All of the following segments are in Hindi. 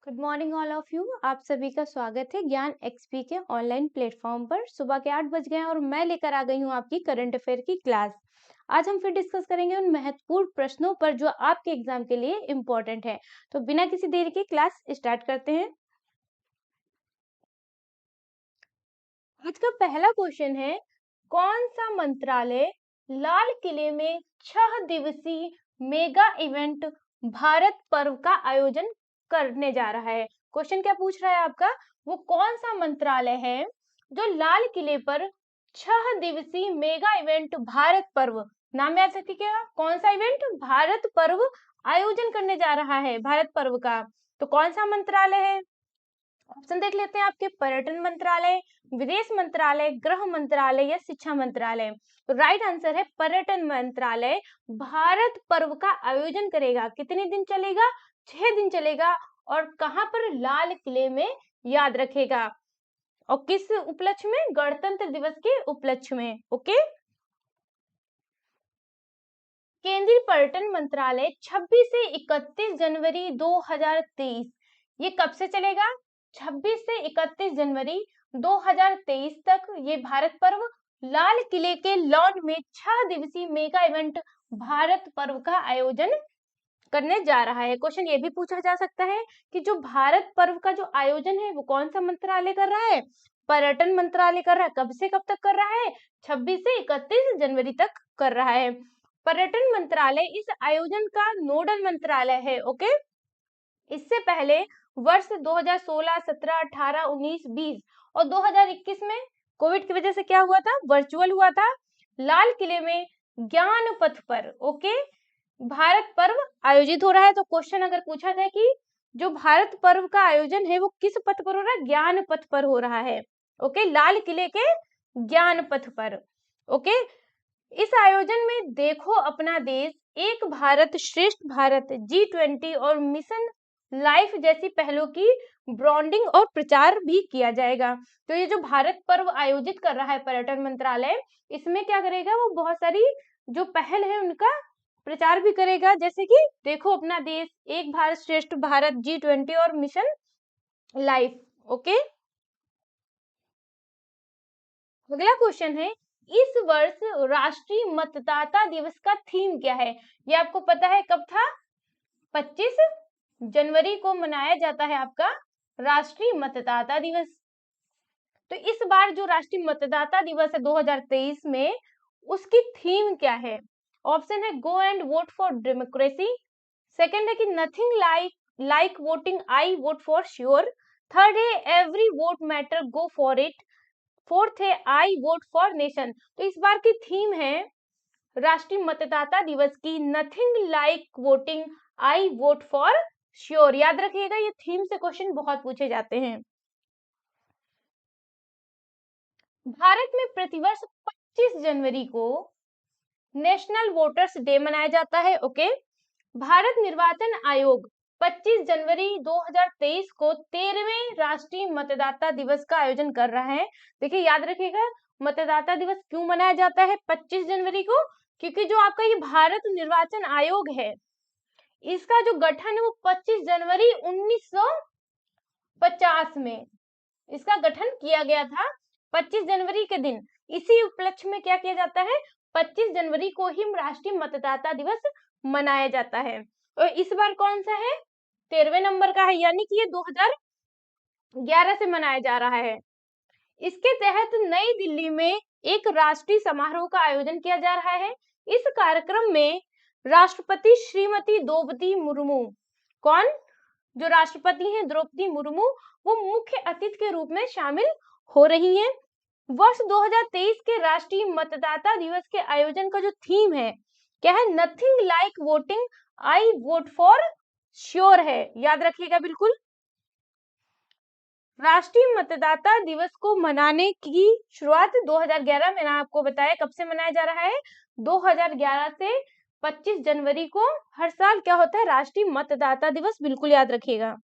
Good morning all of you. आप सभी का स्वागत है ज्ञान एक्सपी के ऑनलाइन प्लेटफॉर्म पर। सुबह के 8 बज गए हैं और मैं लेकर आ गई हूँ आपकी करंट अफेयर की क्लास। आज हम फिर डिस्कस करेंगे उन महत्वपूर्ण प्रश्नों पर जो आपके एग्जाम के लिए इम्पोर्टेंट है। तो बिना किसी देरी के क्लास स्टार्ट करते हैं। आज का पहला क्वेश्चन है, कौन सा मंत्रालय लाल किले में 6 दिवसीय मेगा इवेंट भारत पर्व का आयोजन करने जा रहा है? क्वेश्चन क्या पूछ रहा है आपका, वो कौन सा मंत्रालय है जो लाल किले पर 6 दिवसीय मेगा इवेंट भारत पर्व, नाम याद रखिए क्या, कौन सा इवेंट, भारत पर्व आयोजन करने जा रहा है भारत पर्व का। तो कौन सा मंत्रालय है? ऑप्शन देख लेते हैं आपके, पर्यटन मंत्रालय, विदेश मंत्रालय, गृह मंत्रालय या शिक्षा मंत्रालय। तो राइट आंसर है पर्यटन मंत्रालय भारत पर्व का आयोजन करेगा। कितने दिन चलेगा? 6 दिन चलेगा। और कहां पर? लाल किले में, याद रखेगा। और किस उपलक्ष्य में? गणतंत्र दिवस के उपलक्ष्य में। ओके। केंद्रीय पर्यटन मंत्रालय 26 से 31 जनवरी 2023, ये कब से चलेगा? 26 से 31 जनवरी 2023 तक ये भारत पर्व लाल किले के लॉन में 6 दिवसीय मेगा इवेंट भारत पर्व का आयोजन करने जा रहा है। क्वेश्चन ये भी पूछा जा सकता है कि जो भारत पर्व का जो आयोजन है वो कौन सा मंत्रालय कर रहा है? पर्यटन मंत्रालय कर रहा है। कब से कब तक कर रहा है? 26 से 31 जनवरी तक कर रहा है। पर्यटन मंत्रालय इस आयोजन का नोडल मंत्रालय है। ओके। इससे पहले वर्ष 2016, 17, 18, 19, 20 और 2021 में कोविड की वजह से क्या हुआ था? वर्चुअल हुआ था। लाल किले में ज्ञान पथ पर, ओके, भारत पर्व आयोजित हो रहा है। तो क्वेश्चन अगर पूछा जाए कि जो भारत पर्व का आयोजन है वो किस पथ पर हो रहा है? ज्ञान पथ पर हो रहा है। ओके, लाल किले के ज्ञान पथ पर। ओके। इस आयोजन में देखो अपना देश, एक भारत श्रेष्ठ भारत, G20 और मिशन लाइफ जैसी पहलों की ब्रांडिंग और प्रचार भी किया जाएगा। तो ये जो भारत पर्व आयोजित कर रहा है पर्यटन मंत्रालय, इसमें क्या करेगा? वो बहुत सारी जो पहल है उनका प्रचार भी करेगा, जैसे कि देखो अपना देश, एक भारत श्रेष्ठ भारत, G20 और मिशन लाइफ। ओके। अगला क्वेश्चन है, इस वर्ष राष्ट्रीय मतदाता दिवस का थीम क्या है? ये आपको पता है कब था? 25 जनवरी को मनाया जाता है आपका राष्ट्रीय मतदाता दिवस। तो इस बार जो राष्ट्रीय मतदाता दिवस है 2023 में, उसकी थीम क्या है? ऑप्शन है, go and vote for democracy. Second है कि nothing like voting, I vote for sure. Third है, every vote matter, go for it. Fourth है, आई वोट फॉर नेशन। तो इस बार की थीम है राष्ट्रीय मतदाता दिवस की, nothing like voting, I vote for sure. याद रखिएगा, ये थीम से क्वेश्चन बहुत पूछे जाते हैं। भारत में प्रतिवर्ष 25 जनवरी को नेशनल वोटर्स डे मनाया जाता है। ओके। भारत निर्वाचन आयोग 25 जनवरी 2023 को 13वें राष्ट्रीय मतदाता दिवस का आयोजन कर रहा है। देखिए याद रखिएगा, मतदाता दिवस क्यों मनाया जाता है 25 जनवरी को? क्योंकि जो आपका ये भारत निर्वाचन आयोग है, इसका जो गठन है वो 25 जनवरी 1950 में इसका गठन किया गया था। 25 जनवरी के दिन, इसी उपलक्ष्य में क्या किया जाता है? 25 जनवरी को ही राष्ट्रीय मतदाता दिवस मनाया जाता है। और इस बार कौन सा है? 13वें नंबर का है, यानी कि ये 2011 से मनाया जा रहा है। इसके तहत नई दिल्ली में एक राष्ट्रीय समारोह का आयोजन किया जा रहा है। इस कार्यक्रम में राष्ट्रपति श्रीमती द्रौपदी मुर्मू, कौन? जो राष्ट्रपति हैं द्रौपदी मुर्मू, वो मुख्य अतिथि के रूप में शामिल हो रही हैं। वर्ष 2023 के राष्ट्रीय मतदाता दिवस के आयोजन का जो थीम है क्या है? Nothing like voting, I vote for sure है। याद रखिएगा बिल्कुल। राष्ट्रीय मतदाता दिवस को मनाने की शुरुआत 2011 में, ना आपको बताया कब से मनाया जा रहा है? 2011 से 25 जनवरी को हर साल क्या होता है? राष्ट्रीय मतदाता दिवस। बिल्कुल याद रखिएगा।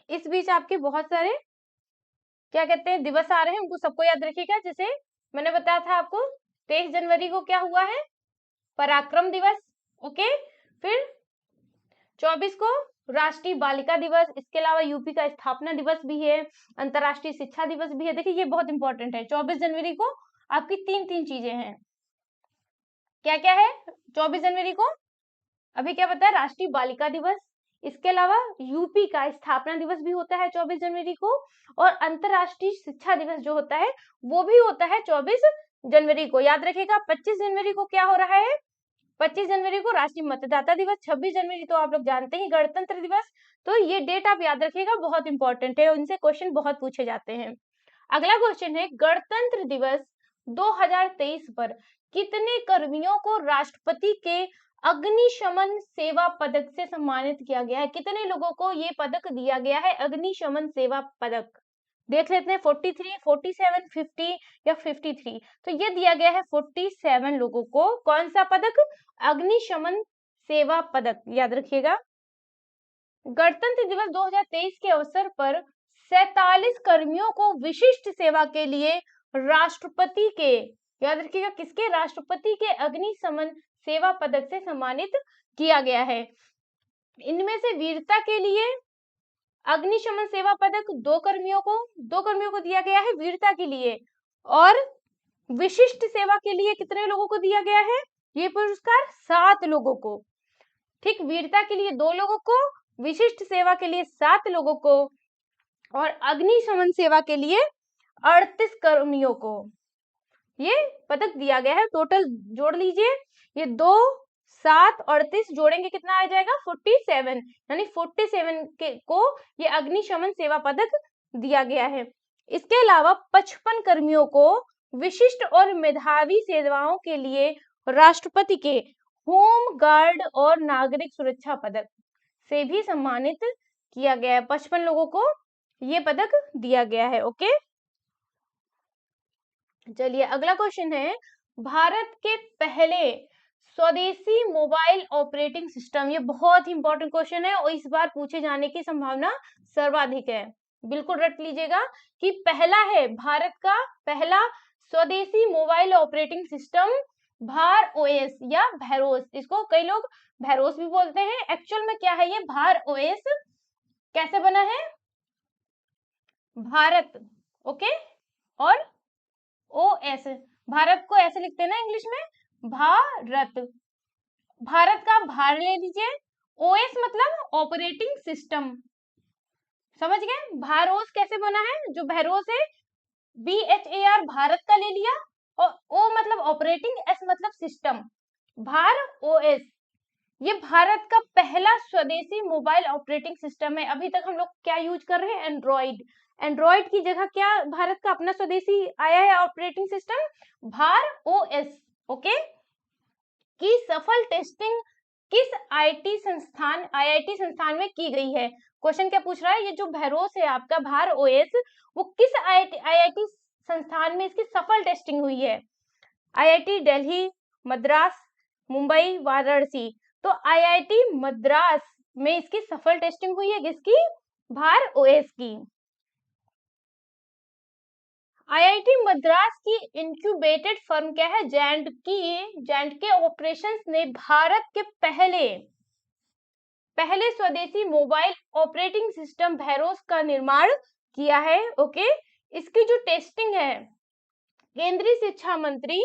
इस बीच आपके बहुत सारे क्या कहते हैं दिवस आ रहे हैं, उनको सबको याद रखिएगा। जैसे मैंने बताया था आपको 23 जनवरी को क्या हुआ है? पराक्रम दिवस। ओके। फिर 24 को राष्ट्रीय बालिका दिवस, इसके अलावा यूपी का स्थापना दिवस भी है, अंतरराष्ट्रीय शिक्षा दिवस भी है। देखिए ये बहुत इंपॉर्टेंट है। 24 जनवरी को आपकी तीन चीजें हैं। क्या क्या है 24 जनवरी को? अभी क्या बताया, राष्ट्रीय बालिका दिवस, इसके अलावा यूपी का स्थापना दिवस भी होता है 24 जनवरी को, और अंतरराष्ट्रीय शिक्षा दिवस जो होता है वो भी होता है 24 जनवरी को। याद रखिएगा 25 जनवरी को क्या हो रहा है, 25 जनवरी को राष्ट्रीय मतदाता दिवस, 26 जनवरी तो आप लोग जानते ही गणतंत्र दिवस। तो ये डेट आप याद रखिएगा, बहुत इंपॉर्टेंट है, उनसे क्वेश्चन बहुत पूछे जाते हैं। अगला क्वेश्चन है, गणतंत्र दिवस 2023 पर कितने कर्मियों को राष्ट्रपति के अग्निशमन सेवा पदक से सम्मानित किया गया है? कितने लोगों को ये पदक दिया गया है, अग्निशमन सेवा पदक? देख लेते हैं 43, 47, 50 या 53। तो ये दिया गया है 47 लोगों को। कौन सा पदक? अग्निशमन सेवा पदक, याद रखिएगा। गणतंत्र दिवस 2023 के अवसर पर 47 कर्मियों को विशिष्ट सेवा के लिए राष्ट्रपति के, याद रखिएगा किसके, राष्ट्रपति के अग्निशमन सेवा पदक से सम्मानित किया गया है। इनमें से वीरता के लिए अग्निशमन सेवा पदक दो कर्मियों को दिया गया है वीरता के लिए, और विशिष्ट सेवा के लिए कितने लोगों को दिया गया है ये पुरस्कार? 7 लोगों को। ठीक, वीरता के लिए 2 लोगों को, विशिष्ट सेवा के लिए 7 लोगों को, और अग्निशमन सेवा के लिए 38 कर्मियों को ये पदक दिया गया है। टोटल जोड़ लीजिए, ये 2, 7, 38 जोड़ेंगे कितना आ जाएगा? 47, यानी 47 को ये अग्निशमन सेवा पदक दिया गया है। इसके अलावा 55 कर्मियों को विशिष्ट और मेधावी सेवाओं के लिए राष्ट्रपति के होम गार्ड और नागरिक सुरक्षा पदक से भी सम्मानित किया गया है। 55 लोगों को ये पदक दिया गया है। ओके, चलिए अगला क्वेश्चन है, भारत के पहले स्वदेशी मोबाइल ऑपरेटिंग सिस्टम, ये बहुत ही इंपॉर्टेंट क्वेश्चन है और इस बार पूछे जाने की संभावना सर्वाधिक है। बिल्कुल रट लीजिएगा कि पहला है, भारत का पहला स्वदेशी मोबाइल ऑपरेटिंग सिस्टम भार ओएस या भैरोस, इसको कई लोग भैरोस भी बोलते हैं। एक्चुअल में क्या है ये भार ओएस? कैसे बना है? भारत, ओके, और ओएस, भारत को ऐसे लिखते हैं ना इंग्लिश में, भारत, भारत का भार ले लीजिए, ओएस मतलब ऑपरेटिंग सिस्टम, समझ गए? भारोस कैसे बना है? जो भैरोस है BHAR भारत का ले लिया, और ओ मतलब ऑपरेटिंग, एस मतलब सिस्टम, भार ओएस। ये भारत का पहला स्वदेशी मोबाइल ऑपरेटिंग सिस्टम है। अभी तक हम लोग क्या यूज कर रहे हैं? एंड्रॉइड। एंड्रॉइड की जगह क्या भारत का अपना स्वदेशी आया है ऑपरेटिंग सिस्टम? भार ओएस। ओके, की सफल टेस्टिंग किस आईआईटी संस्थान में की गई है? क्वेश्चन क्या पूछ रहा है, ये जो भैरोस है आपका भार ओएस, वो किस आईआईटी संस्थान में इसकी सफल टेस्टिंग हुई है? आईआईटी दिल्ली, मद्रास, मुंबई, वाराणसी। तो आईआईटी मद्रास में इसकी सफल टेस्टिंग हुई है, किसकी? भार ओएस की। आईआईटी मद्रास की इंक्यूबेटेड फर्म क्या है? जे&के ऑपरेशंस ने भारत के पहले स्वदेशी मोबाइल ऑपरेटिंग सिस्टम भैरोस का निर्माण किया है। ओके, इसकी जो टेस्टिंग है केंद्रीय शिक्षा मंत्री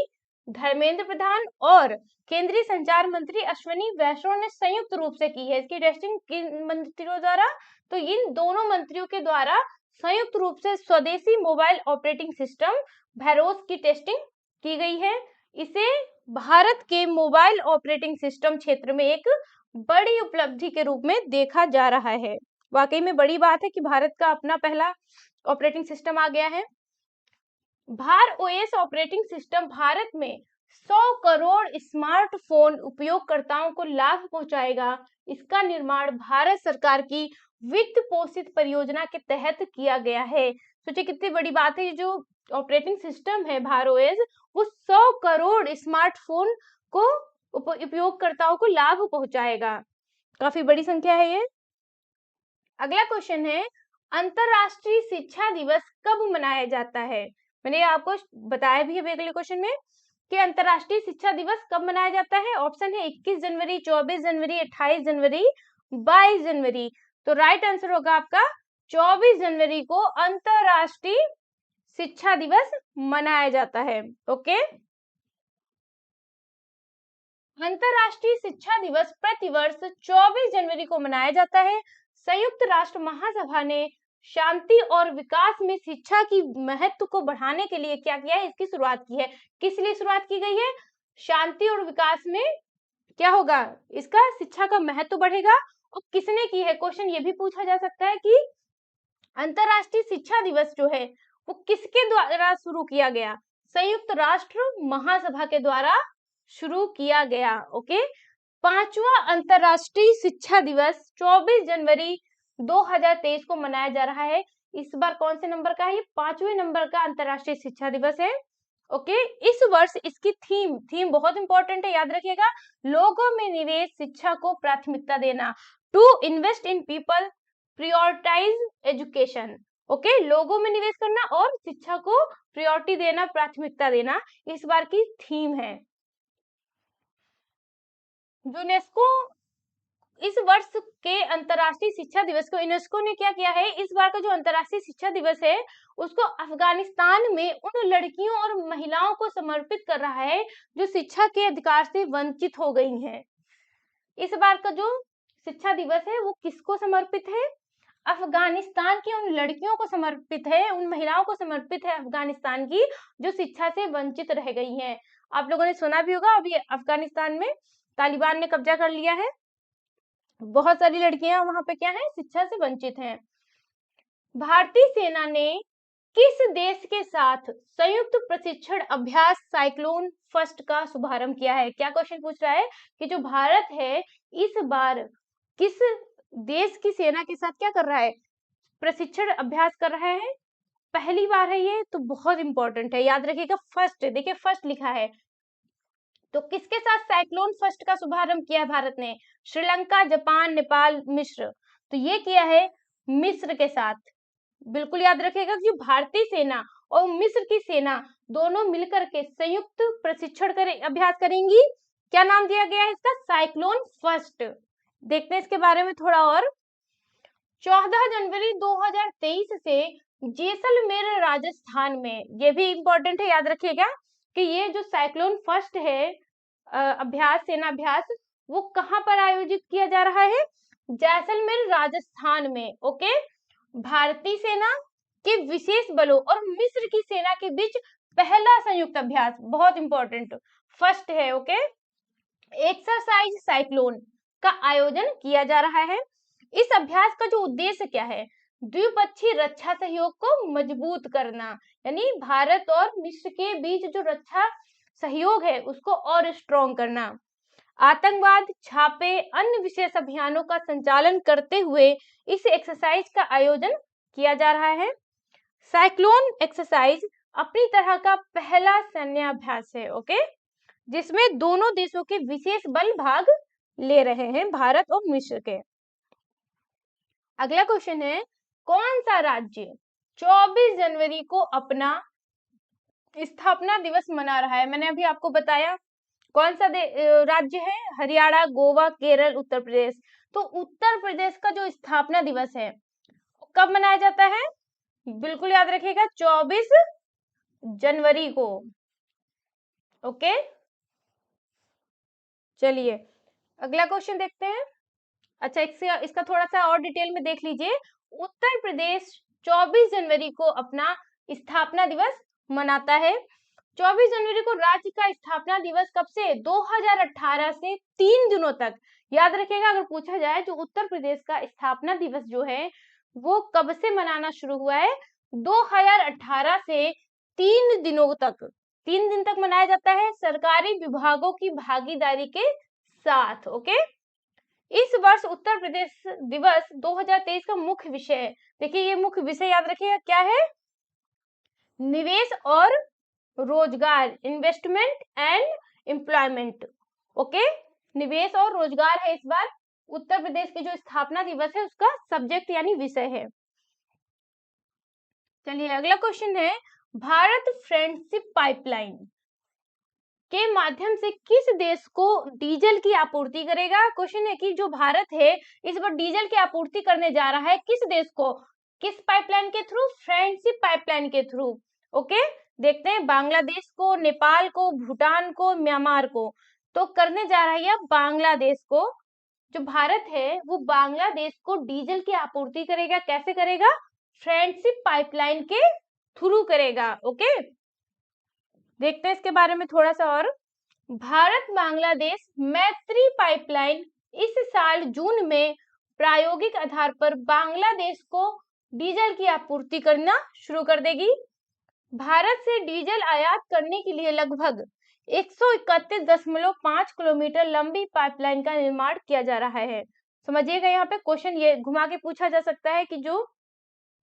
धर्मेंद्र प्रधान और केंद्रीय संचार मंत्री अश्विनी वैष्णव ने संयुक्त रूप से की है। इसकी टेस्टिंग किन मंत्रियों द्वारा? तो इन दोनों मंत्रियों के द्वारा संयुक्त रूप से स्वदेशी मोबाइल ऑपरेटिंग सिस्टम भैरोस की टेस्टिंग की गई है। इसे भारत के मोबाइल ऑपरेटिंग सिस्टम क्षेत्र में एक बड़ी उपलब्धि के रूप में देखा जा रहा है। वाकई में बड़ी बात है कि भारत का अपना पहला ऑपरेटिंग सिस्टम आ गया है। भार ओएस ऑपरेटिंग सिस्टम भारत में 100 करोड़ स्मार्टफोन उपयोगकर्ताओं को लाभ पहुंचाएगा। इसका निर्माण भारत सरकार की वित्त पोषित परियोजना के तहत किया गया है। सोचिए कितनी बड़ी बात है, ये जो ऑपरेटिंग सिस्टम है भार ओएस, वो 100 करोड़ स्मार्टफोन को उपयोगकर्ताओं को लाभ पहुंचाएगा। काफी बड़ी संख्या है ये। अगला क्वेश्चन है, अंतरराष्ट्रीय शिक्षा दिवस कब मनाया जाता है? मैंने आपको बताया भी है अगले क्वेश्चन में कि अंतरराष्ट्रीय शिक्षा दिवस कब मनाया जाता है। ऑप्शन है 21 जनवरी, 24 जनवरी, 28 जनवरी 22 जनवरी। तो राइट आंसर होगा आपका 24 जनवरी को अंतरराष्ट्रीय शिक्षा दिवस मनाया जाता है। ओके, अंतरराष्ट्रीय शिक्षा दिवस प्रतिवर्ष 24 जनवरी को मनाया जाता है। संयुक्त राष्ट्र महासभा ने शांति और विकास में शिक्षा की महत्व को बढ़ाने के लिए क्या किया है, इसकी शुरुआत की है। किस लिए शुरुआत की गई है? शांति और विकास में क्या होगा, इसका शिक्षा का महत्व बढ़ेगा। और किसने की है, क्वेश्चन ये भी पूछा जा सकता है कि अंतरराष्ट्रीय शिक्षा दिवस जो है वो किसके द्वारा शुरू किया गया? संयुक्त राष्ट्र महासभा के द्वारा शुरू किया गया। ओके, 5वां अंतरराष्ट्रीय शिक्षा दिवस 24 जनवरी 2023 को मनाया जा रहा है। इस बार कौन से नंबर का है? ये 5वें नंबर का अंतरराष्ट्रीय शिक्षा दिवस है। ओके, इस वर्ष इसकी थीम बहुत इंपॉर्टेंट है, याद रखिएगा। लोगों में निवेश, शिक्षा को प्राथमिकता देना, to invest in people, prioritize education. Okay, लोगों में निवेश करना और शिक्षा को प्रायोरिटी देना, प्राथमिकता देना, इस बार की थीम है। यूनेस्को इस वर्ष के अंतरराष्ट्रीय शिक्षा दिवस को यूनेस्को ने क्या किया है, इस बार का जो अंतरराष्ट्रीय शिक्षा दिवस है उसको अफगानिस्तान में उन लड़कियों और महिलाओं को समर्पित कर रहा है जो शिक्षा के अधिकार से वंचित हो गई हैं। इस बार का जो शिक्षा दिवस है वो किसको समर्पित है? अफगानिस्तान की उन लड़कियों को समर्पित है, उन महिलाओं को समर्पित है अफगानिस्तान की जो शिक्षा से वंचित रह गई हैं। आप लोगों ने सुना भी होगा, अभी अफगानिस्तान में तालिबान ने कब्जा कर लिया है, बहुत सारी लड़कियां वहां पे क्या है, शिक्षा से वंचित हैं। भारतीय सेना ने किस देश के साथ संयुक्त प्रशिक्षण अभ्यास साइक्लोन फर्स्ट का शुभारंभ किया है? क्या क्वेश्चन पूछ रहा है कि जो भारत है इस बार किस देश की सेना के साथ क्या कर रहा है, प्रशिक्षण अभ्यास कर रहा है? पहली बार है ये, तो बहुत इंपॉर्टेंट है, याद रखिएगा। फर्स्ट, देखिए फर्स्ट लिखा है, तो किसके साथ साइक्लोन फर्स्ट का शुभारंभ किया है भारत ने? श्रीलंका, जापान, नेपाल, मिस्र। तो ये किया है मिस्र के साथ। बिल्कुल याद रखिएगा कि भारतीय सेना और मिस्र की सेना दोनों मिलकर के संयुक्त प्रशिक्षण अभ्यास करेंगी। क्या नाम दिया गया है इसका? Cyclone first. देखते हैं इसके बारे में थोड़ा और। 14 जनवरी 2023 से जैसलमेर राजस्थान में, ये भी इंपॉर्टेंट है, याद रखिएगा कि ये जो साइक्लोन फर्स्ट है अभ्यास, सेना अभ्यास, वो कहां पर आयोजित किया जा रहा है? जैसलमेर राजस्थान में। ओके, भारतीय सेना के विशेष बलों और मिस्र की सेना के बीच पहला संयुक्त अभ्यास, बहुत इंपॉर्टेंट, फर्स्ट है। ओके, एक्सरसाइज साइक्लोन का आयोजन किया जा रहा है। इस अभ्यास का जो उद्देश्य क्या है? द्विपक्षीय रक्षा सहयोग को मजबूत करना, यानी भारत और मिस्र के बीच जो रक्षा सहयोग है उसको और स्ट्रॉन्ग करना। आतंकवाद, छापे, अन्य विशेष अभियानों का संचालन करते हुए इस एक्सरसाइज का आयोजन किया जा रहा है। साइक्लोन एक्सरसाइज अपनी तरह का पहला सैन्य अभ्यास है। ओके, जिसमें दोनों देशों के विशेष बल भाग ले रहे हैं, भारत और मिस्र के। अगला क्वेश्चन है, कौन सा राज्य 24 जनवरी को अपना स्थापना दिवस मना रहा है? मैंने अभी आपको बताया कौन सा राज्य है, हरियाणा, गोवा, केरल, उत्तर प्रदेश। तो उत्तर प्रदेश का जो स्थापना दिवस है कब मनाया जाता है? बिल्कुल याद रखिएगा, 24 जनवरी को। ओके, चलिए अगला क्वेश्चन देखते हैं। अच्छा, इसका थोड़ा सा और डिटेल में देख लीजिए। उत्तर प्रदेश 24 जनवरी को अपना स्थापना दिवस मनाता है। 24 जनवरी को राज्य का स्थापना दिवस कब से? 2018 से 3 दिनों तक। याद रखिएगा, अगर पूछा जाए तो उत्तर प्रदेश का स्थापना दिवस जो है वो कब से मनाना शुरू हुआ है? 2018 से 3 दिनों तक, 3 दिन तक मनाया जाता है सरकारी विभागों की भागीदारी के साथ। ओके, इस वर्ष उत्तर प्रदेश दिवस 2023 का मुख्य विषय है, देखिए ये मुख्य विषय याद रखिएगा क्या है? निवेश और रोजगार, इन्वेस्टमेंट एंड एम्प्लॉयमेंट। ओके, निवेश और रोजगार है इस बार उत्तर प्रदेश के जो स्थापना दिवस है उसका सब्जेक्ट यानी विषय है। चलिए अगला क्वेश्चन है, भारत फ्रेंडशिप पाइपलाइन के माध्यम से किस देश को डीजल की आपूर्ति करेगा। क्वेश्चन है कि जो भारत है इस बार डीजल की आपूर्ति करने जा रहा है किस देश को, किस पाइपलाइन के थ्रू, फ्रेंडशिप पाइपलाइन के थ्रू। ओके, देखते हैं बांग्लादेश को, नेपाल को, भूटान को, म्यांमार को। तो करने जा रहा है यह बांग्लादेश को। जो भारत है वो बांग्लादेश को डीजल की आपूर्ति करेगा। कैसे करेगा? फ्रेंडशिप पाइपलाइन के थ्रू करेगा। ओके, देखते हैं इसके बारे में थोड़ा सा और। भारत बांग्लादेश मैत्री पाइपलाइन इस साल जून में प्रायोगिक आधार पर बांग्लादेश को डीजल की आपूर्ति करना शुरू कर देगी। भारत से डीजल आयात करने के लिए लगभग 131.5 किलोमीटर लंबी पाइपलाइन का निर्माण किया जा रहा है। समझिएगा, यहाँ पे क्वेश्चन ये घुमा के पूछा जा सकता है कि जो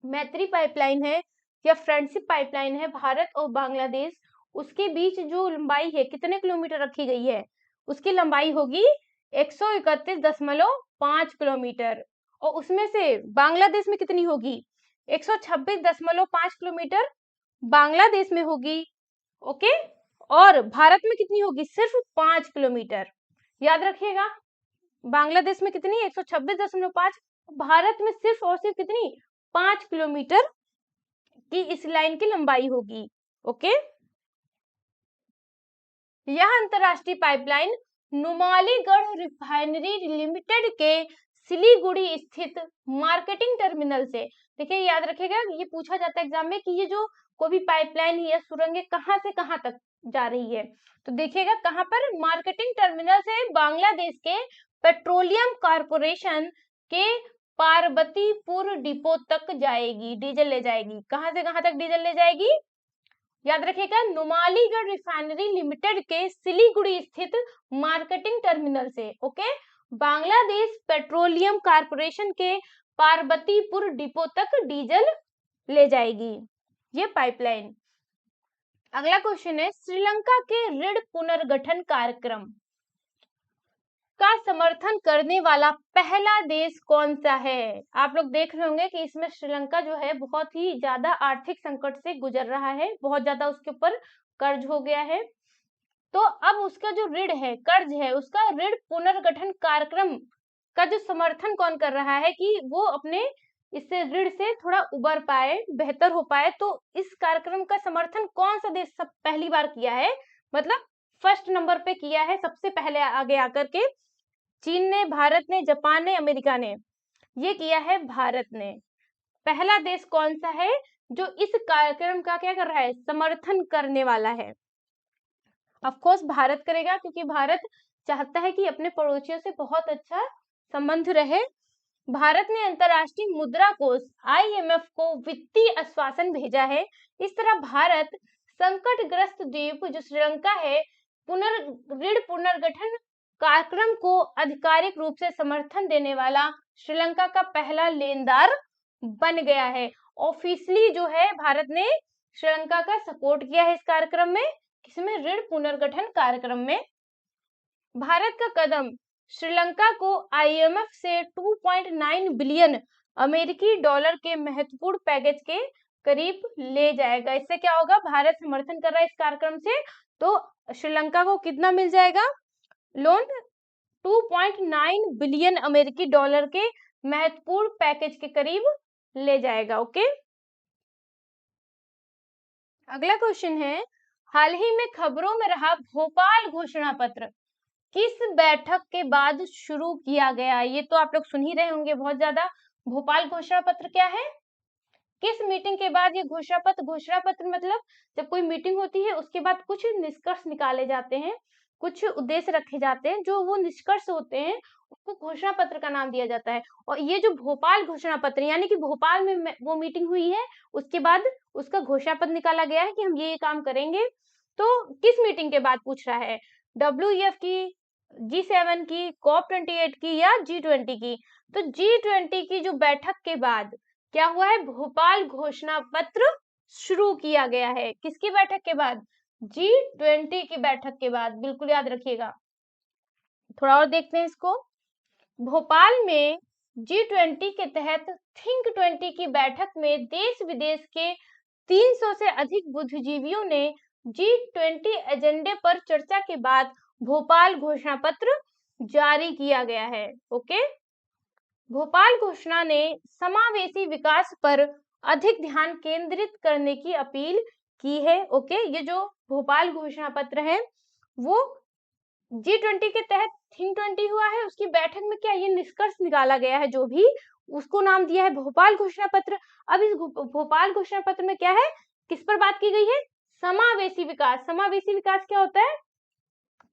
मैत्री पाइपलाइन है या फ्रेंडशिप पाइपलाइन है भारत और बांग्लादेश, उसके बीच जो लंबाई है कितने किलोमीटर रखी गई है, उसकी लंबाई होगी 131.5 किलोमीटर। और उसमें से बांग्लादेश में कितनी होगी? 126.5 किलोमीटर बांग्लादेश में होगी। ओके, और भारत में कितनी होगी? सिर्फ 5 किलोमीटर। याद रखिएगा, बांग्लादेश में कितनी? 126.5, भारत में सिर्फ और सिर्फ कितनी? 5 किलोमीटर की इस लाइन की लंबाई होगी। ओके, यह अंतरराष्ट्रीय पाइपलाइन नुमालीगढ़ रिफाइनरी लिमिटेड के सिलीगुड़ी स्थित मार्केटिंग टर्मिनल से, देखिए याद रखिएगा, ये पूछा जाता है एग्जाम में कि ये जो कोई भी पाइपलाइन या सुरंग कहां से कहां तक जा रही है। तो देखिएगा कहां पर? मार्केटिंग टर्मिनल से बांग्लादेश के पेट्रोलियम कॉर्पोरेशन के पार्वतीपुर डिपो तक जाएगी, डीजल ले जाएगी। कहां से कहां तक डीजल ले जाएगी? याद रखिएगा, नुमालीगढ़ रिफाइनरी लिमिटेड के सिलीगुड़ी स्थित मार्केटिंग टर्मिनल से। ओके, बांग्लादेश पेट्रोलियम कॉर्पोरेशन के पार्वतीपुर डिपो तक डीजल ले जाएगी ये पाइपलाइन। अगला क्वेश्चन है, श्रीलंका के ऋण पुनर्गठन कार्यक्रम का समर्थन करने वाला पहला देश कौन सा है? आप लोग देख रहे होंगे कि इसमें श्रीलंका जो है बहुत ही ज्यादा आर्थिक संकट से गुजर रहा है, बहुत ज्यादा उसके ऊपर कर्ज हो गया है। तो अब उसका जो ऋण है, कर्ज है, उसका ऋण पुनर्गठन कार्यक्रम का जो समर्थन कौन कर रहा है कि वो अपने इससे ऋण से थोड़ा उबर पाए, बेहतर हो पाए। तो इस कार्यक्रम का समर्थन कौन सा देश सब पहली बार किया है, मतलब फर्स्ट नंबर पे किया है, सबसे पहले आगे आकर के? चीन ने, भारत ने, जापान ने, अमेरिका ने? ये किया है भारत ने। पहला देश कौन सा है जो इस कार्यक्रम का क्या कर रहा है? समर्थन करने वाला है। ऑफ कोर्स भारत करेगा, क्योंकि भारत चाहता है कि अपने पड़ोसियों से बहुत अच्छा संबंध रहे। भारत ने अंतर्राष्ट्रीय मुद्रा कोष IMF को वित्तीय आश्वासन भेजा है। इस तरह भारत संकटग्रस्त द्वीप जो श्रीलंका है ऋण पुनर्गठन कार्यक्रम को आधिकारिक रूप से समर्थन देने वाला श्रीलंका का पहला लेनदार बन गया है। ऑफिशियली जो है भारत ने श्रीलंका का सपोर्ट किया है इस कार्यक्रम में, किसमें? ऋण पुनर्गठन कार्यक्रम में। भारत का कदम श्रीलंका को IMF से 2.9 बिलियन अमेरिकी डॉलर के महत्वपूर्ण पैकेज के करीब ले जाएगा। इससे क्या होगा? भारत समर्थन कर रहा है इस कार्यक्रम से, तो श्रीलंका को कितना मिल जाएगा? लोन 2.9 बिलियन अमेरिकी डॉलर के महत्वपूर्ण पैकेज के करीब ले जाएगा। ओके, अगला क्वेश्चन है, हाल ही में खबरों में रहा भोपाल घोषणा पत्र किस बैठक के बाद शुरू किया गया? ये तो आप लोग सुन ही रहे होंगे बहुत ज्यादा। भोपाल घोषणा पत्र क्या है? किस मीटिंग के बाद ये घोषणा पत्र मतलब जब कोई मीटिंग होती है उसके बाद कुछ निष्कर्ष निकाले जाते हैं, कुछ उद्देश्य रखे जाते हैं, जो वो निष्कर्ष होते हैं उसको घोषणा पत्र का नाम दिया जाता है। और ये जो भोपाल घोषणा पत्र यानी कि भोपाल में वो मीटिंग हुई है, उसके बाद उसका घोषणा पत्र निकाला गया है कि हम ये काम करेंगे। तो किस मीटिंग के बाद पूछ रहा है? WEF की, G7 की, COP28 की या G20 की? तो G20 की जो बैठक के बाद क्या हुआ है? भोपाल घोषणा पत्र शुरू किया गया है। किसकी बैठक के बाद? G20 की बैठक के बाद, बिल्कुल याद रखिएगा। थोड़ा और देखते हैं इसको। भोपाल में G20 के तहत थिंक 20 की बैठक में देश विदेश के 300 से अधिक बुद्धिजीवियों ने G20 एजेंडे पर चर्चा के बाद भोपाल घोषणा पत्र जारी किया गया है। ओके, भोपाल घोषणा ने समावेशी विकास पर अधिक ध्यान केंद्रित करने की अपील की है। ओके, ये जो भोपाल घोषणा पत्र है वो G20 के तहत थिंक 20 हुआ है, उसकी बैठक में क्या ये निष्कर्ष निकाला गया है, जो भी उसको नाम दिया है भोपाल घोषणा पत्र। अब इस भोपाल घोषणा पत्र में क्या है, किस पर बात की गई है, समावेशी विकास। समावेशी विकास क्या होता है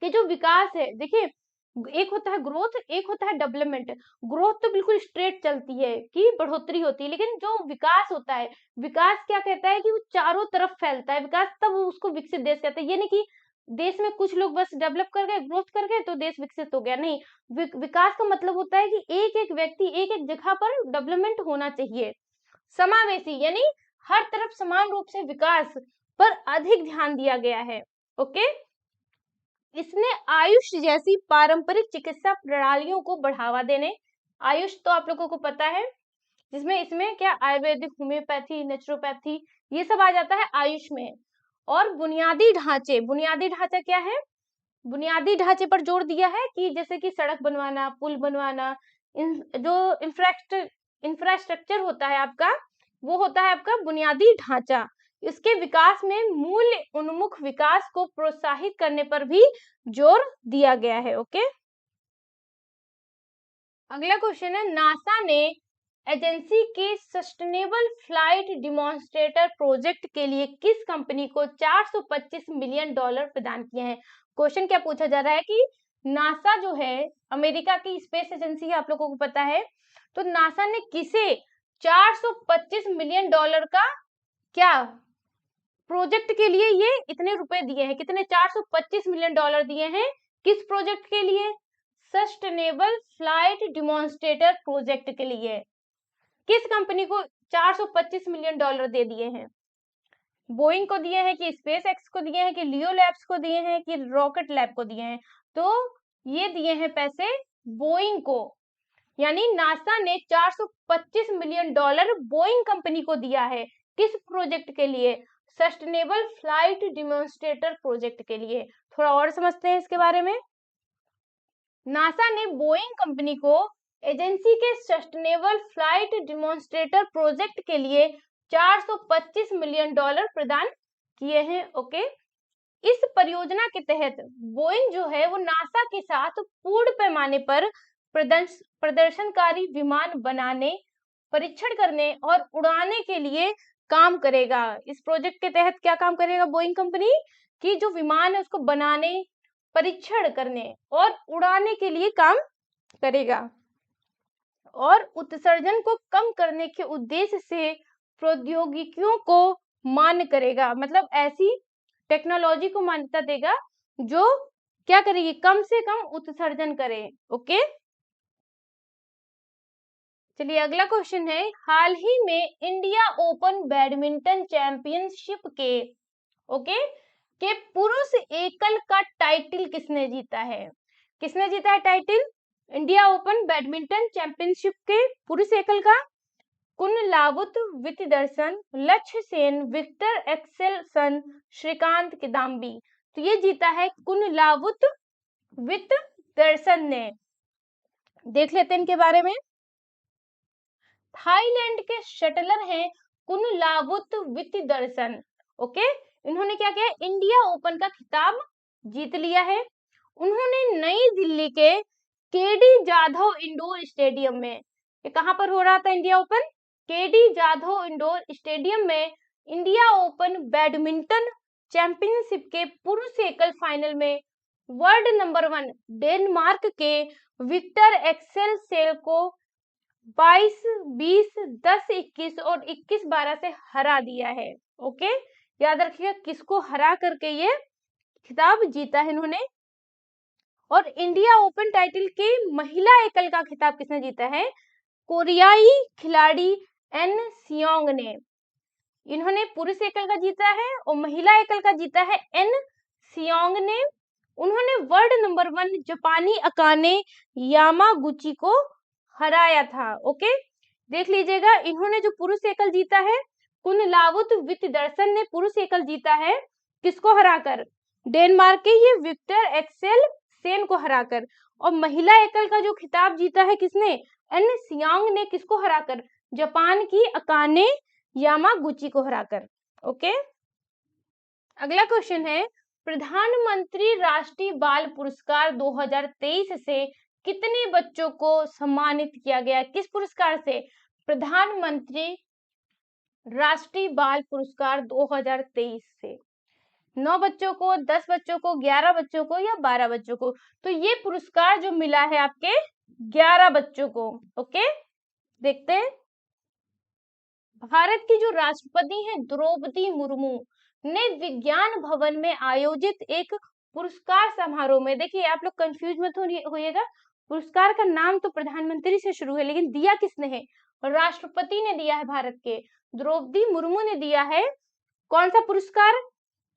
कि जो विकास है, देखिए एक होता है ग्रोथ, एक होता है डेवलपमेंट। ग्रोथ तो बिल्कुल स्ट्रेट चलती है कि बढ़ोतरी होती है, लेकिन जो विकास होता है, विकास क्या कहता है कि वो चारों तरफ फैलता है। विकास तब उसको विकसित देश कहते हैं। ये नहीं कि देश में कुछ लोग बस डेवलप कर गए, ग्रोथ कर गए तो देश विकसित हो गया, नहीं। विकास का मतलब होता है कि एक एक व्यक्ति एक एक जगह पर डेवलपमेंट होना चाहिए। समावेशी यानी हर तरफ समान रूप से विकास पर अधिक ध्यान दिया गया है। ओके, इसने आयुष जैसी पारंपरिक चिकित्सा प्रणालियों को बढ़ावा देने, आयुष तो आप लोगों को पता है, जिसमें इसमें क्या आयुर्वेदिक, होम्योपैथी, नेचुरोपैथी, ये सब आ जाता है आयुष में। और बुनियादी ढांचे, बुनियादी ढांचा क्या है, बुनियादी ढांचे पर जोर दिया है कि जैसे कि सड़क बनवाना, पुल बनवाना, जो इंफ्रास्ट्रक्चर होता है आपका, वो होता है आपका बुनियादी ढांचा। इसके विकास में मूल्य उन्मुख विकास को प्रोत्साहित करने पर भी जोर दिया गया है। ओके, अगला क्वेश्चन है, नासा ने एजेंसी के सस्टेनेबल फ्लाइट डिमॉन्स्ट्रेटर प्रोजेक्ट के लिए किस कंपनी को $425 मिलियन प्रदान किए हैं। क्वेश्चन क्या पूछा जा रहा है कि नासा जो है अमेरिका की स्पेस एजेंसी है, आप लोगों को पता है, तो नासा ने किसे $425 मिलियन का क्या प्रोजेक्ट के लिए ये इतने रुपए दिए हैं, कितने, $425 मिलियन दिए हैं, किस प्रोजेक्ट के लिए, सस्टेनेबल फ्लाइट डिमॉन्स्ट्रेटर प्रोजेक्ट के लिए। किस कंपनी को $425 मिलियन दे दिए हैं, बोइंग को दिए हैं कि स्पेस एक्स को दिए हैं कि लियो लैब्स को दिए हैं कि रॉकेट लैब को दिए हैं, तो ये दिए हैं पैसे बोइंग को, यानी नासा ने $425 मिलियन बोइंग कंपनी को दिया है, किस प्रोजेक्ट के लिए, सस्टेनेबल फ्लाइट डिमॉन्स्ट्रेटर प्रोजेक्ट के लिए। थोड़ा और समझते हैं इसके बारे में। नासा ने बोइंग कंपनी को एजेंसी के सस्टेनेबल फ्लाइट डिमॉन्स्ट्रेटर प्रोजेक्ट के लिए $425 मिलियन प्रदान किए हैं। ओके, इस परियोजना के तहत बोइंग जो है वो नासा के साथ पूर्ण पैमाने पर प्रदर्शनकारी विमान बनाने, परीक्षण करने और उड़ाने के लिए काम करेगा। इस प्रोजेक्ट के तहत क्या काम करेगा बोइंग कंपनी, कि जो विमान है उसको बनाने, परीक्षण करने और उड़ाने के लिए काम करेगा, और उत्सर्जन को कम करने के उद्देश्य से प्रौद्योगिकियों को मान्य करेगा, मतलब ऐसी टेक्नोलॉजी को मान्यता देगा जो क्या करेगी, कम से कम उत्सर्जन करे। ओके, चलिए अगला क्वेश्चन है, हाल ही में इंडिया ओपन बैडमिंटन चैंपियनशिप के पुरुष एकल का टाइटल किसने जीता है, किसने जीता है title India open badminton championship के पुरुष एकल का, कुनलावुत वितिदर्शन, लक्ष्य सेन, विक्टर एक्सेलसन, श्रीकांत किदाम्बी। तो ये जीता है कुनलावुत वितिदर्शन ने। देख लेते हैं इनके बारे में। थाईलैंड के शटलर हैं कुनलावुत वितिदर्शन। ओके, इन्होंने क्या किया, इंडिया ओपन का खिताब जीत लिया है। उन्होंने नई दिल्ली के केडी जाधव इंडोर स्टेडियम में, ये कहां पर हो रहा था India open, KD Jadhav indoor stadium में इंडिया ओपन बैडमिंटन चैंपियनशिप के पुरुष एकल फाइनल में वर्ल्ड नंबर 1 डेनमार्क के विक्टर एक्सेलसेन को 22-20, 10-21 और 21-12 से हरा दिया है। ओके, याद रखिएगा किसको हरा करके ये खिताब जीता है इन्होंने। और इंडिया ओपन टाइटल के महिला एकल का खिताब किसने जीता है, कोरियाई खिलाड़ी एन सियोंग ने। इन्होंने पुरुष एकल का जीता है और महिला एकल का जीता है एन सियोंग ने। उन्होंने वर्ल्ड नंबर 1 जापानी अकाने यामागुची को हराया था। ओके, देख लीजिएगा, इन्होंने जो पुरुष एकल जीता है, कुनलावुत वितिदर्शन ने पुरुष एकल जीता है, किसको हराकर? डेनमार्क के ये विक्टर एक्सेल सेन को हराकर। और महिला एकल का जो खिताब जीता है किसने? एन सियांग ने। किसको हराकर? जापान की अकाने यामागुची को हराकर। ओके, अगला क्वेश्चन है, प्रधानमंत्री राष्ट्रीय बाल पुरस्कार 2023 से कितने बच्चों को सम्मानित किया गया? किस पुरस्कार से? प्रधानमंत्री राष्ट्रीय बाल पुरस्कार 2023 से। 9 बच्चों को, 10 बच्चों को, 11 बच्चों को या 12 बच्चों को? तो ये पुरस्कार जो मिला है आपके 11 बच्चों को। ओके, देखते हैं। भारत की जो राष्ट्रपति हैं द्रौपदी मुर्मू ने विज्ञान भवन में आयोजित एक पुरस्कार समारोह में, देखिए आप लोग कंफ्यूज मत होइएगा, पुरस्कार का नाम तो प्रधानमंत्री से शुरू है लेकिन दिया किसने है? राष्ट्रपति ने दिया है भारत के, द्रौपदी मुर्मू ने दिया है। कौन सा पुरस्कार?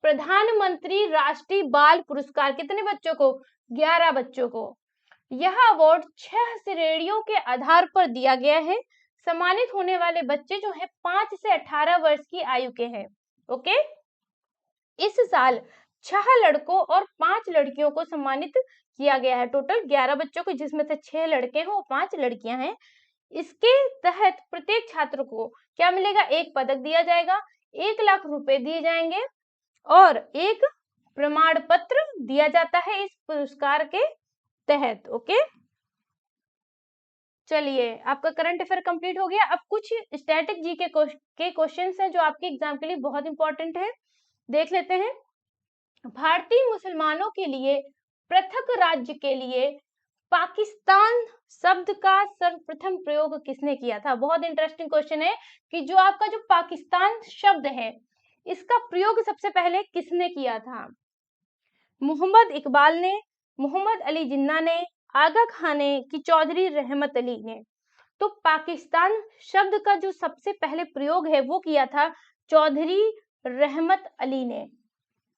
प्रधानमंत्री राष्ट्रीय बाल पुरस्कार। कितने बच्चों को? 11 बच्चों को। यह अवार्ड 6 श्रेणियों के आधार पर दिया गया है। सम्मानित होने वाले बच्चे जो है 5 से 18 वर्ष की आयु के हैं। ओके, इस साल 6 लड़कों और 5 लड़कियों को सम्मानित किया गया है। टोटल 11 बच्चों को, जिसमें से 6 लड़के हैं और 5 लड़कियां हैं। इसके तहत प्रत्येक छात्र को क्या मिलेगा? एक पदक दिया जाएगा, 1 लाख रुपए दिए जाएंगे और एक प्रमाण पत्र दिया जाता है इस पुरस्कार के तहत। ओके, चलिए आपका करंट अफेयर कंप्लीट हो गया। अब कुछ स्टैटिक जी के क्वेश्चंस हैं जो आपके एग्जाम के लिए बहुत इंपॉर्टेंट है, देख लेते हैं। भारतीय मुसलमानों के लिए पृथक राज्य के लिए पाकिस्तान शब्द का सर्वप्रथम प्रयोग किसने किया था? बहुत इंटरेस्टिंग क्वेश्चन है कि जो आपका जो पाकिस्तान शब्द है इसका प्रयोग सबसे पहले किसने किया था? मोहम्मद इकबाल ने, मोहम्मद अली जिन्ना ने, आगा खान ने कि चौधरी रहमत अली ने? तो पाकिस्तान शब्द का जो सबसे पहले प्रयोग है वो किया था चौधरी रहमत अली ने।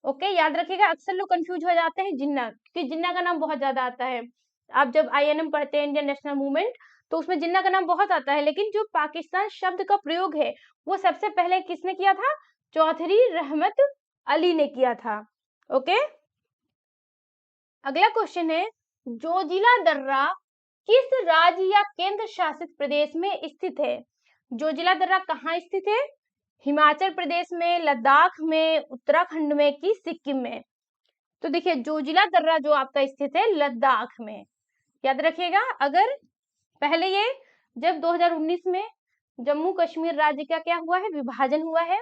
ओके, याद रखिएगा, अक्सर लोग कंफ्यूज हो जाते हैं जिन्ना, क्योंकि जिन्ना का नाम बहुत ज्यादा आता है। आप जब INM पढ़ते हैं, इंडियन नेशनल मूवमेंट, तो उसमें जिन्ना का नाम बहुत आता है, लेकिन जो पाकिस्तान शब्द का प्रयोग है वो सबसे पहले किसने किया था? चौधरी रहमत अली ने किया था। ओके, अगला क्वेश्चन है, जोजिला दर्रा किस राज्य या केंद्र शासित प्रदेश में स्थित है? जोजिला दर्रा कहाँ स्थित है? हिमाचल प्रदेश में, लद्दाख में, उत्तराखंड में कि सिक्किम में? तो देखिए जोजिला दर्रा जो आपका स्थित है लद्दाख में। याद रखिएगा, अगर पहले ये जब 2019 में जम्मू कश्मीर राज्य का क्या हुआ है? विभाजन हुआ है।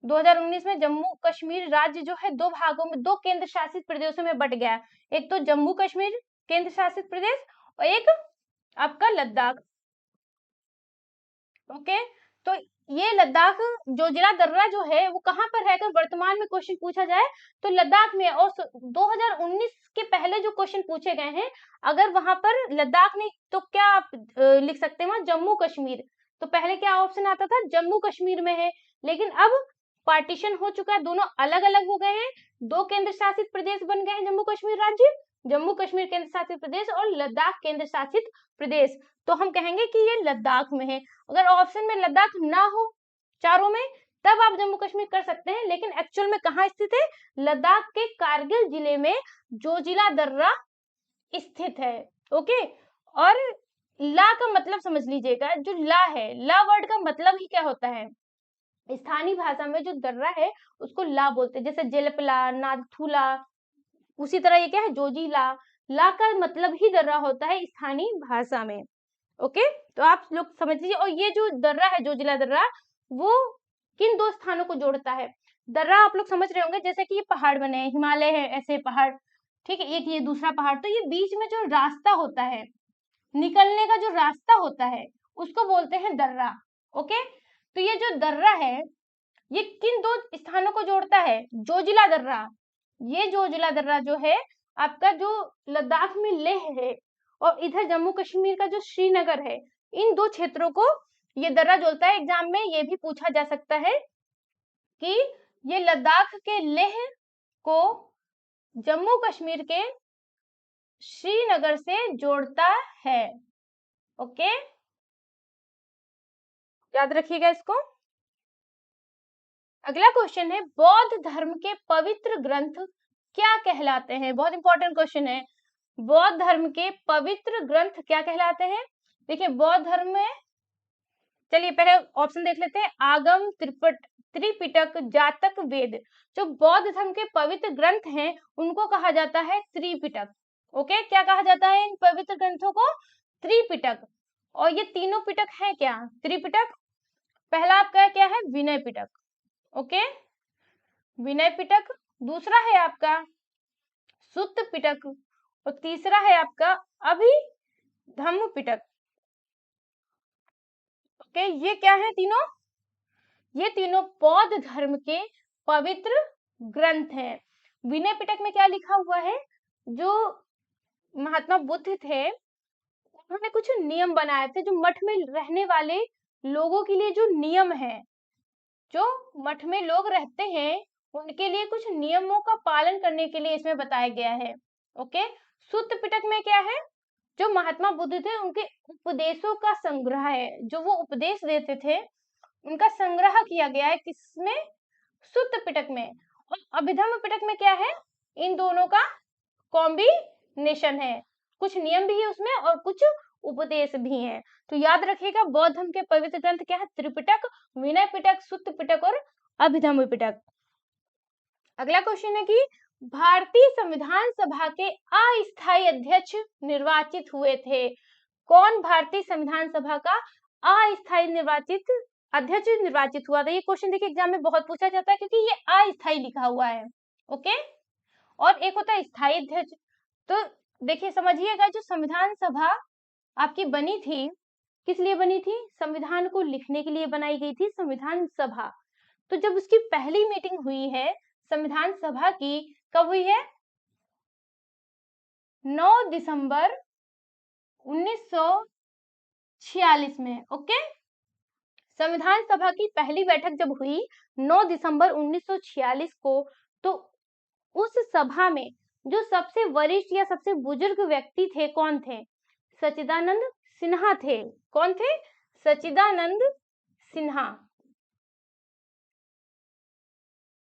2019 में जम्मू कश्मीर राज्य जो है 2 भागों में, 2 केंद्र शासित प्रदेशों में बट गया। एक तो जम्मू कश्मीर केंद्र शासित प्रदेश और एक आपका लद्दाख। ओके, तो ये लद्दाख जोजिला दर्रा जो है वो कहाँ पर है? अगर वर्तमान में क्वेश्चन पूछा जाए तो लद्दाख में। और 2019 के पहले जो क्वेश्चन पूछे गए हैं, अगर वहां पर लद्दाख नहीं तो क्या आप लिख सकते हैं जम्मू कश्मीर? तो पहले क्या ऑप्शन आता था? जम्मू कश्मीर में है, लेकिन अब पार्टीशन हो चुका है, दोनों अलग अलग हो गए हैं, 2 केंद्र शासित प्रदेश बन गए हैं, जम्मू कश्मीर राज्य, जम्मू कश्मीर केंद्र शासित प्रदेश और लद्दाख केंद्र शासित प्रदेश। तो हम कहेंगे कि ये लद्दाख में है। अगर ऑप्शन में लद्दाख ना हो चारों में, तब आप जम्मू कश्मीर कर सकते हैं, लेकिन एक्चुअल में कहाँ स्थित है? लद्दाख के कारगिल जिले में जोजिला दर्रा स्थित है। ओके, और ला का मतलब समझ लीजिएगा, जो ला है, ला वर्ड का मतलब ही क्या होता है? स्थानीय भाषा में जो दर्रा है उसको ला बोलते हैं, जैसे जेलपला, नाथुला, उसी तरह ये क्या है? जोजिला। ला का मतलब ही दर्रा होता है स्थानीय भाषा में। ओके, तो आप लोग समझ लीजिए। और ये जो दर्रा है जोजिला दर्रा, वो किन 2 स्थानों को जोड़ता है? दर्रा आप लोग समझ रहे होंगे, जैसे कि ये पहाड़ बने हैं, हिमालय है, ऐसे पहाड़, ठीक है, एक ये दूसरा पहाड़, तो ये बीच में जो रास्ता होता है, निकलने का जो रास्ता होता है, उसको बोलते हैं दर्रा। ओके, तो ये जो दर्रा है ये किन 2 स्थानों को जोड़ता है? जोजिला दर्रा। ये जोजिला दर्रा जो है आपका जो लद्दाख में लेह है और इधर जम्मू कश्मीर का जो श्रीनगर है, इन 2 क्षेत्रों को ये दर्रा जोड़ता है। एग्जाम में ये भी पूछा जा सकता है कि ये लद्दाख के लेह को जम्मू कश्मीर के श्रीनगर से जोड़ता है। ओके, याद रखिएगा इसको। अगला क्वेश्चन है, बौद्ध धर्म के पवित्र ग्रंथ क्या कहलाते हैं? बहुत इंपॉर्टेंट क्वेश्चन है। बौद्ध धर्म के पवित्र ग्रंथ क्या कहलाते हैं? देखिए, बौद्ध धर्म में, चलिए पहले ऑप्शन देख लेते हैं। आगम, त्रिपिटक, जातक, वेद। जो बौद्ध धर्म के पवित्र ग्रंथ हैं उनको कहा जाता है त्रिपिटक। ओके, क्या कहा जाता है इन पवित्र ग्रंथों को? त्रिपिटक। और ये तीनों पिटक है क्या? त्रिपिटक। पहला आपका क्या है? विनय पिटक। ओके, विनय पिटक। दूसरा है आपका सुत्त पिटक और तीसरा है आपका अभिधम्म पिटक। ओके, ये क्या है तीनों? ये तीनों बौद्ध धर्म के पवित्र ग्रंथ हैं। विनय पिटक में क्या लिखा हुआ है? जो महात्मा बुद्ध थे उन्होंने कुछ नियम बनाए थे, जो मठ में रहने वाले लोगों के लिए जो नियम है, जो मठ में लोग रहते हैं उनके लिए कुछ नियमों का पालन करने के लिए इसमें बताया गया है। ओके, सुत्त पिटक में क्या है? जो महात्मा बुद्ध थे उनके उपदेशों का संग्रह है, जो वो उपदेश देते थे उनका संग्रह किया गया है किसमें? सुत्त पिटक में। और अभिधम्म पिटक में क्या है? इन दोनों का कॉम्बिनेशन है, कुछ नियम भी है उसमें और कुछ उपदेश भी हैं। तो याद रखिएगा, बौद्ध धर्म के पवित्र ग्रंथ क्या है? त्रिपिटक, विनय पिटक, सुत्त पिटक और अभिधम्म पिटक। अगला क्वेश्चन है कि भारतीय संविधान सभा के अस्थायी अध्यक्ष निर्वाचित हुए थे। कौन भारतीय संविधान सभा का अस्थायी अध्यक्ष निर्वाचित हुआ था? ये क्वेश्चन देखिए एग्जाम में बहुत पूछा जाता है क्योंकि ये अस्थायी लिखा हुआ है। ओके, और एक होता है स्थायी अध्यक्ष। तो देखिए समझिएगा, जो संविधान सभा आपकी बनी थी किस लिए बनी थी? संविधान को लिखने के लिए बनाई गई थी संविधान सभा। तो जब उसकी पहली मीटिंग हुई है संविधान सभा की, कब हुई है? 9 दिसंबर 1946 में। ओके, संविधान सभा की पहली बैठक जब हुई 9 दिसंबर 1946 को, तो उस सभा में जो सबसे वरिष्ठ या सबसे बुजुर्ग व्यक्ति थे, कौन थे? सच्चिदानंद सिन्हा थे। कौन थे? सच्चिदानंद सिन्हा।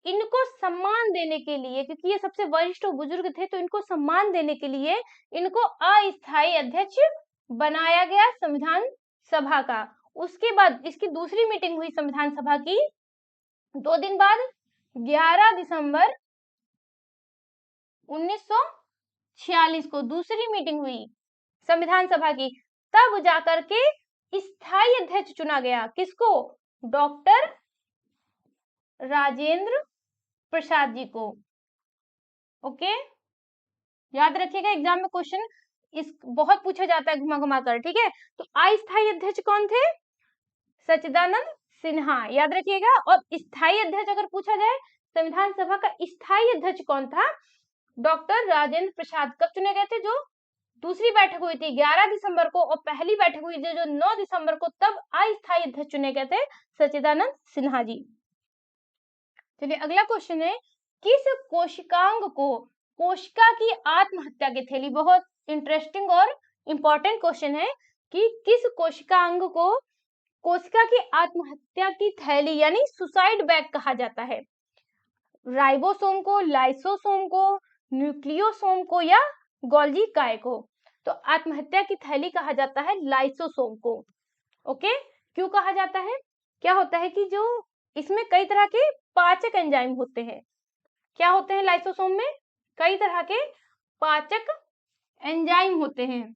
इनको सम्मान देने के लिए, क्योंकि ये सबसे वरिष्ठ और बुजुर्ग थे, तो इनको सम्मान देने के लिए इनको अस्थायी अध्यक्ष बनाया गया संविधान सभा का। उसके बाद इसकी दूसरी मीटिंग हुई संविधान सभा की 2 दिन बाद 11 दिसंबर 1946 को दूसरी मीटिंग हुई संविधान सभा की। तब जाकर के स्थायी अध्यक्ष चुना गया। किसको? डॉक्टर राजेंद्र प्रसाद जी को। ओके, याद रखिएगा, एग्जाम में क्वेश्चन इस बहुत पूछा जाता है घुमा घुमा कर। ठीक है, तो अस्थायी अध्यक्ष कौन थे? सच्चिदानंद सिन्हा, याद रखिएगा। और स्थायी अध्यक्ष अगर पूछा जाए संविधान सभा का स्थायी अध्यक्ष कौन था? डॉक्टर राजेंद्र प्रसाद। कब चुने गए थे? जो दूसरी बैठक हुई थी 11 दिसंबर को, और पहली बैठक हुई थी जो 9 दिसंबर को, तब अस्थायी अध्यक्ष चुने गए थे सच्चिदानंद सिन्हा जी। चलिए अगला क्वेश्चन है, किस कोशिकांग को कोशिका की आत्महत्या की थैली, बहुत इंटरेस्टिंग और इंपॉर्टेंट क्वेश्चन है कि किस कोशिकांग को कोशिका की आत्महत्या की थैली यानी सुसाइड बैग कहा जाता है? राइबोसोम को, लाइसोसोम को, न्यूक्लियोसोम को या गोल्गी काय को? तो आत्महत्या की थैली कहा जाता है लाइसोसोम को। ओके, क्यों कहा जाता है? क्या होता है कि जो इसमें कई तरह के पाचक एंजाइम होते हैं। क्या होते हैं लाइसोसोम में? कई तरह के पाचक एंजाइम होते हैं,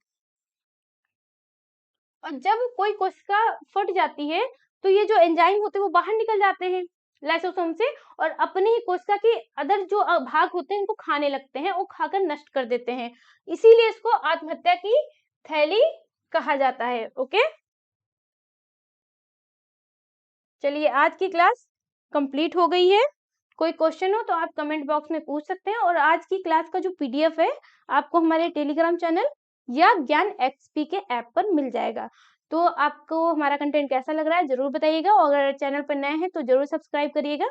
और जब कोई कोशिका फट जाती है तो ये जो एंजाइम होते हैं वो बाहर निकल जाते हैं लाइसोसोम से, और अपनी ही कोशिका के अदर जो भाग होते हैं उनको खाने लगते हैं, वो खाकर नष्ट कर देते हैं। इसीलिए इसको आत्महत्या की थैली कहा जाता है। ओके, चलिए आज की क्लास कंप्लीट हो गई है। कोई क्वेश्चन हो तो आप कमेंट बॉक्स में पूछ सकते हैं, और आज की क्लास का जो पीडीएफ है आपको हमारे टेलीग्राम चैनल या ज्ञान एक्सपी के ऐप पर मिल जाएगा। तो आपको हमारा कंटेंट कैसा लग रहा है जरूर बताइएगा, और अगर चैनल पर नए हैं तो जरूर सब्सक्राइब करिएगा।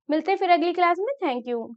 मिलते हैं फिर अगली क्लास में। Thank you.